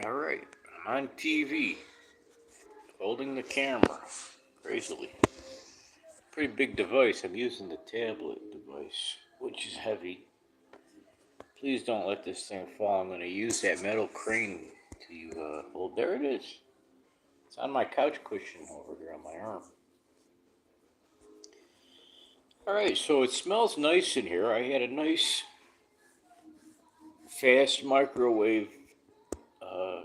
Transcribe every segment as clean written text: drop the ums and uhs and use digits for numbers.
All right, I'm on TV, holding the camera, crazily. Pretty big device. I'm using the tablet device, which is heavy. Please don't let this thing fall. I'm going to use that metal crane to hold. There it is. It's on my couch cushion over here on my arm. All right, so it smells nice in here. I had a nice fast microwave uh,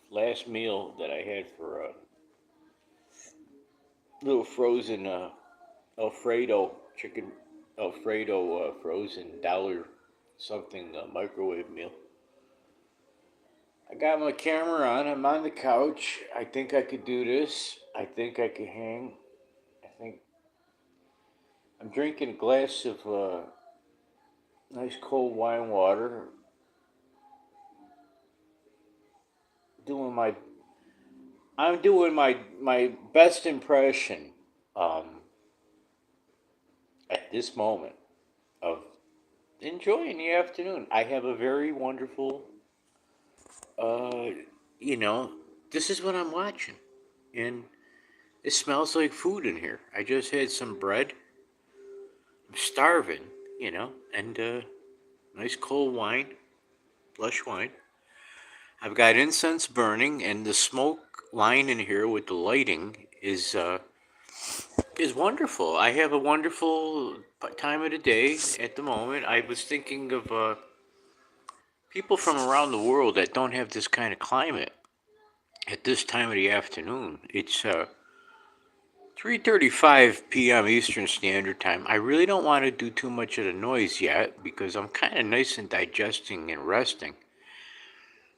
last meal that I had for a little frozen Alfredo chicken, Alfredo frozen dollar something microwave meal. I got my camera on. I'm on the couch. I think I could do this. I think I could hang. I think I'm drinking a glass of nice cold wine water. Doing my, I'm doing my best impression um, at this moment of enjoying the afternoon. I have a very wonderful, uh, you know, this is what I'm watching, and it smells like food in here. I just had some bread. I'm starving, and nice cold wine, lush wine. I've got incense burning, and the smoke line in here with the lighting is wonderful. I have a wonderful time of the day at the moment. I was thinking of people from around the world that don't have this kind of climate at this time of the afternoon. It's 3:35 p.m. Eastern Standard Time. I really don't want to do too much of the noise yet because I'm kind of nice and digesting and resting.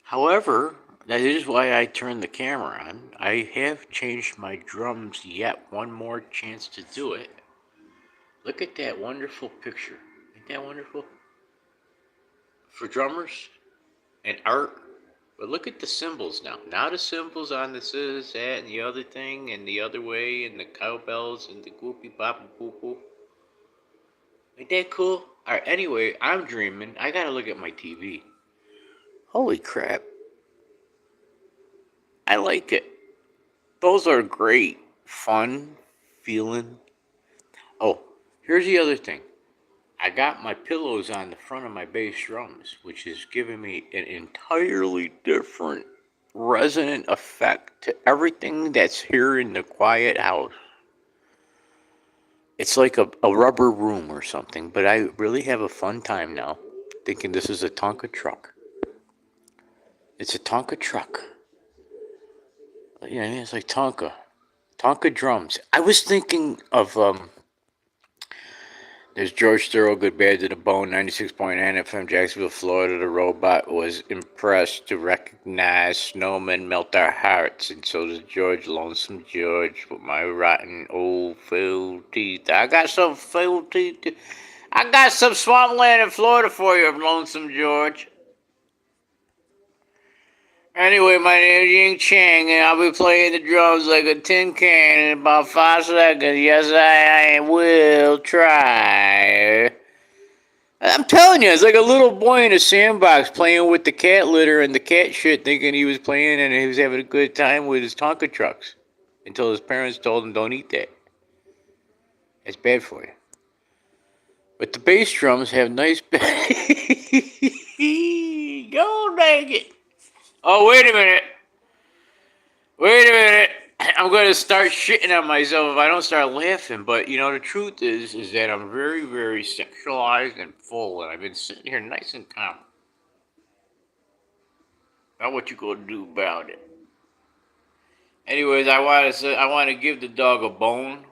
However, that is why I turned the camera on. I have changed my drums yet. One more chance to do it. Look at that wonderful picture. Isn't that wonderful? For drummers and art. But look at the symbols now. Now the symbols on this is that and the other thing and the other way and the cowbells and the goopy bop and poo poo. Ain't that cool? Alright, anyway, I'm dreaming. I gotta look at my TV. Holy crap. I like it. Those are great. Fun, feeling. Oh, here's the other thing. I got my pillows on the front of my bass drums, which is giving me an entirely different resonant effect to everything that's here in the quiet house. It's like a rubber room or something, but I really have a fun time now thinking this is a Tonka truck. It's a Tonka truck. Yeah, it's like Tonka. Tonka drums. I was thinking of there's George Thorogood, Good Bad to the Bone, 96.9 FM, Jacksonville, Florida. The robot was impressed to recognize snowmen melt our hearts, and so does George, Lonesome George, with my rotten old filled teeth. I got some filled teeth. I got some swampland in Florida for you, Lonesome George. Anyway, my name is Ying Chang, and I'll be playing the drums like a tin can in about 5 seconds. Yes, I will try. I'm telling you, it's like a little boy in a sandbox playing with the cat litter and the cat shit, thinking he was playing and he was having a good time with his Tonka trucks. Until his parents told him, don't eat that. It's bad for you. But the bass drums have nice. Go dang it. Oh, wait a minute. Wait a minute. I'm going to start shitting on myself if I don't start laughing. But, the truth is that I'm very, very sexualized and full. And I've been sitting here nice and calm. Now what you gonna do about it? Anyways, I want to give the dog a bone,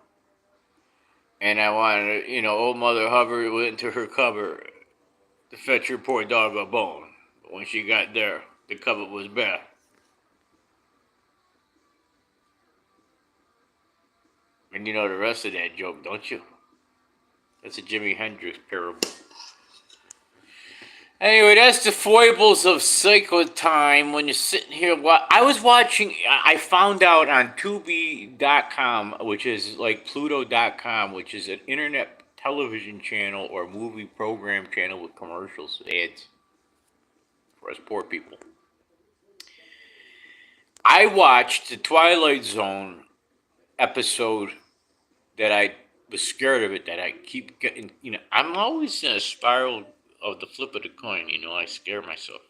and I want to, old Mother Hubbard went into her cupboard to fetch her poor dog a bone. But when she got there, the cupboard was bare. And you know the rest of that joke, don't you? That's a Jimi Hendrix parable. Anyway, that's the foibles of cycle time when you're sitting here. I was watching, I found out on Tubi.com, which is like Pluto.com, which is an internet television channel or movie program channel with commercials, ads for us poor people. I watched the Twilight Zone episode that I was scared of it, that I keep getting, I'm always in a spiral of the flip of the coin, I scare myself.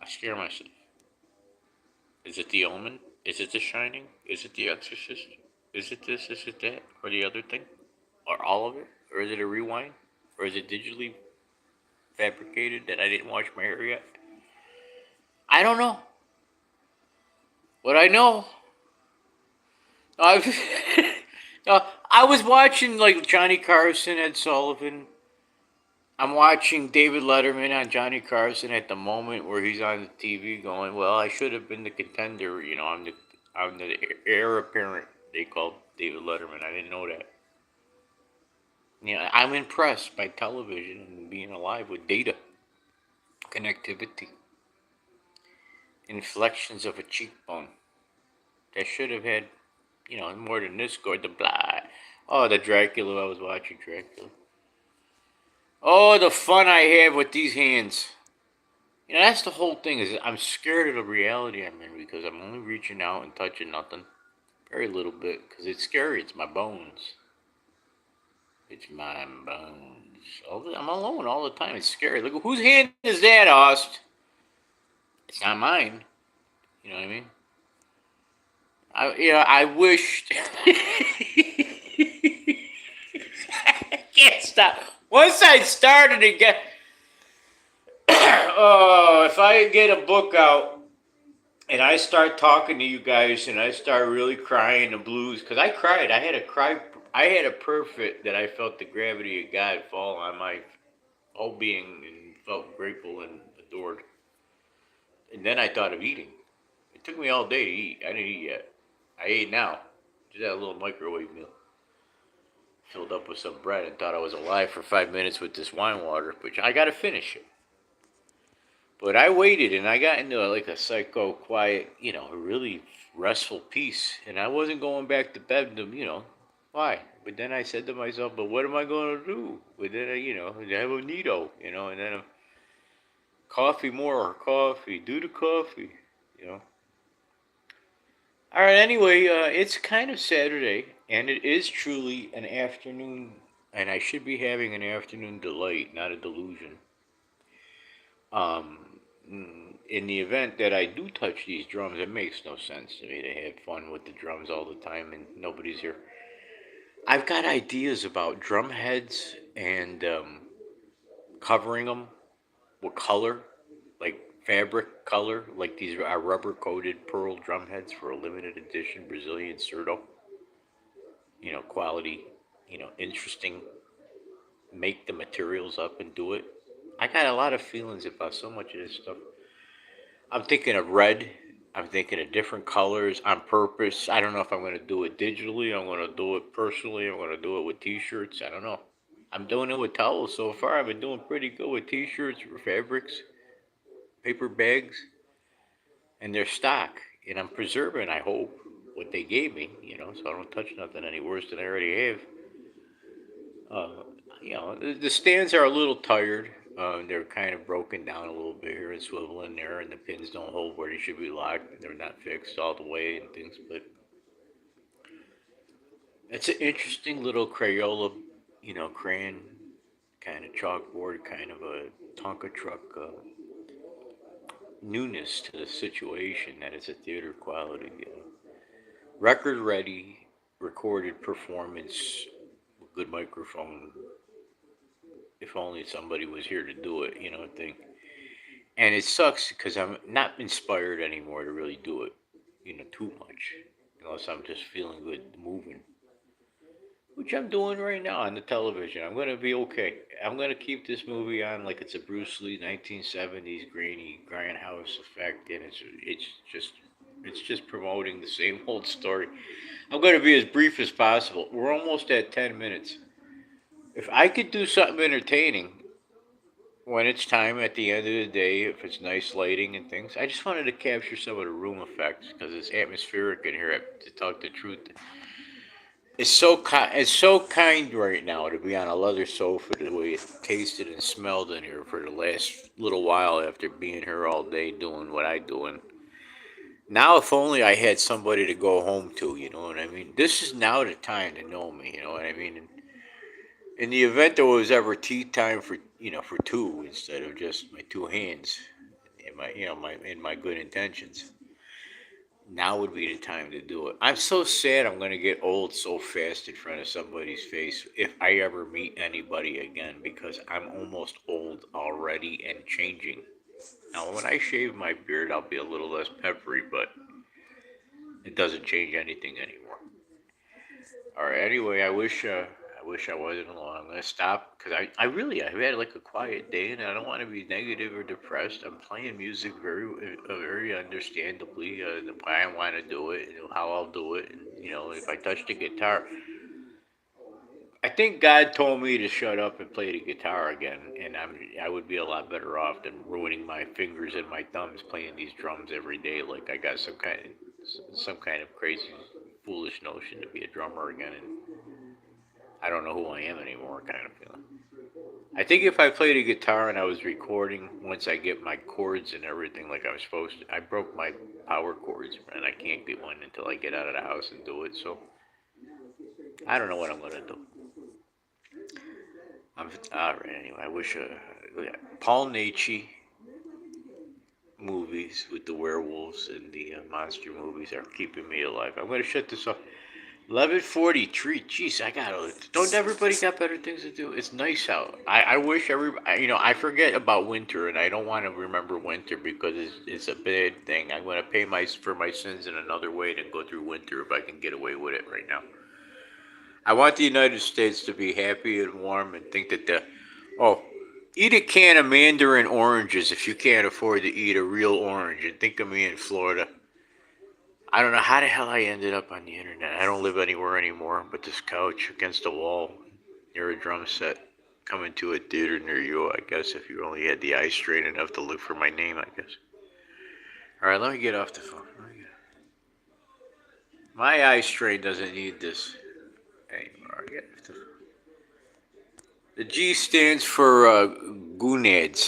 I scare myself. Is it The Omen? Is it The Shining? Is it The Exorcist? Is it this? Is it that? Or the other thing? Or all of it? Or is it a rewind? Or is it digitally fabricated that I didn't wash my hair yet? I don't know. What I know, I've, I was watching like Johnny Carson, Ed Sullivan. I'm watching David Letterman on Johnny Carson at the moment where he's on the TV going, "Well, I should have been the contender. I'm the heir apparent." They called David Letterman. I didn't know that. I'm impressed by television and being alive with data, connectivity, inflections of a cheekbone that should have had, more than this. Or the blah. Oh, the Dracula. I was watching Dracula. Oh, the fun I have with these hands. That's the whole thing. Is I'm scared of the reality I'm in because I'm only reaching out and touching nothing, very little bit, because it's scary. It's my bones. It's my bones. I'm alone all the time. It's scary. Look, whose hand is that, Ost? It's not mine. You know what I mean? I wished. I can't stop. Once I started to get. Oh, if I get a book out and I start talking to you guys and I start really crying the blues, because I cried. I had a cry. I had a perfect that I felt the gravity of God fall on my whole being and felt grateful and adored. And then I thought of eating. It took me all day to eat. I didn't eat yet. I ate now. Just had a little microwave meal. Filled up with some bread and thought I was alive for 5 minutes with this wine water, which I got to finish it. But I waited and I got into like a psycho, quiet, a really restful peace. And I wasn't going back to bed why? But then I said to myself, but what am I going to do? But then I have a Nito, and then coffee, more coffee, do the coffee, you know. All right, anyway, it's kind of Saturday, and it is truly an afternoon, and I should be having an afternoon delight, not a delusion. In the event that I do touch these drums, it makes no sense to me to have fun with the drums all the time and nobody's here. I've got ideas about drum heads and covering them. What color? Like fabric color? Like these are rubber coated pearl drum heads for a limited edition Brazilian Surdo. Quality, interesting. Make the materials up and do it. I got a lot of feelings about so much of this stuff. I'm thinking of red. I'm thinking of different colors on purpose. I don't know if I'm going to do it digitally. I'm going to do it personally. I'm going to do it with t-shirts. I don't know. I'm doing it with towels so far. I've been doing pretty good with t-shirts, fabrics, paper bags, and their stock. And I'm preserving, I hope, what they gave me, so I don't touch nothing any worse than I already have. Uh, the stands are a little tired. They're kind of broken down a little bit here and swiveling there, and the pins don't hold where they should be locked. They're not fixed all the way and things, but it's an interesting little Crayola, crayon kind of chalkboard, kind of a Tonka truck newness to the situation that it's a theater quality. Record ready, recorded performance, good microphone. If only somebody was here to do it, thing. And it sucks because I'm not inspired anymore to really do it, too much, unless I'm just feeling good moving, which I'm doing right now on the television. I'm gonna be okay. I'm gonna keep this movie on like it's a Bruce Lee 1970s grainy grindhouse effect, and it's just promoting the same old story. I'm gonna be as brief as possible. We're almost at 10 minutes. If I could do something entertaining when it's time at the end of the day, if it's nice lighting and things, I just wanted to capture some of the room effects because it's atmospheric in here. To talk the truth, it's so kind right now to be on a leather sofa the way it tasted and smelled in here for the last little while after being here all day doing what I do. And now, if only I had somebody to go home to, you know what I mean? This is now the time to know me, you know what I mean? And in the event there was ever tea time for, for two instead of just my two hands and my good intentions, now would be the time to do it. I'm so sad I'm going to get old so fast in front of somebody's face if I ever meet anybody again because I'm almost old already and changing. Now, when I shave my beard, I'll be a little less peppery, but it doesn't change anything anymore. All right. Anyway, I wish I wasn't alone. I'm gonna stop because I've had like a quiet day and I don't want to be negative or depressed. I'm playing music very understandably why I want to do it and how I'll do it. And if I touch the guitar, I think God told me to shut up and play the guitar again, and I would be a lot better off than ruining my fingers and my thumbs playing these drums every day. Like I got some kind of crazy foolish notion to be a drummer again, and I don't know who I am anymore, kind of feeling. I think if I played a guitar and I was recording, once I get my chords and everything like I was supposed to, I broke my power chords and I can't get one until I get out of the house and do it. So I don't know what I'm gonna do. I'm all right. Anyway, I wish yeah, Paul Nachi movies with the werewolves and the monster movies are keeping me alive. I'm gonna shut this off. 11:43. Jeez, I gotta. Don't everybody got better things to do? It's nice out. I wish everybody. I forget about winter, and I don't want to remember winter because it's a bad thing. I'm gonna pay for my sins in another way than go through winter if I can get away with it right now. I want the United States to be happy and warm and think that oh, eat a can of mandarin oranges if you can't afford to eat a real orange. And think of me in Florida. I don't know how the hell I ended up on the internet. I don't live anywhere anymore but this couch against a wall near a drum set. Coming to a theater near you, I guess, if you only had the eye straight enough to look for my name, I guess. All right, let me get off the phone. My eye strain doesn't need this anymore. The G stands for gonads.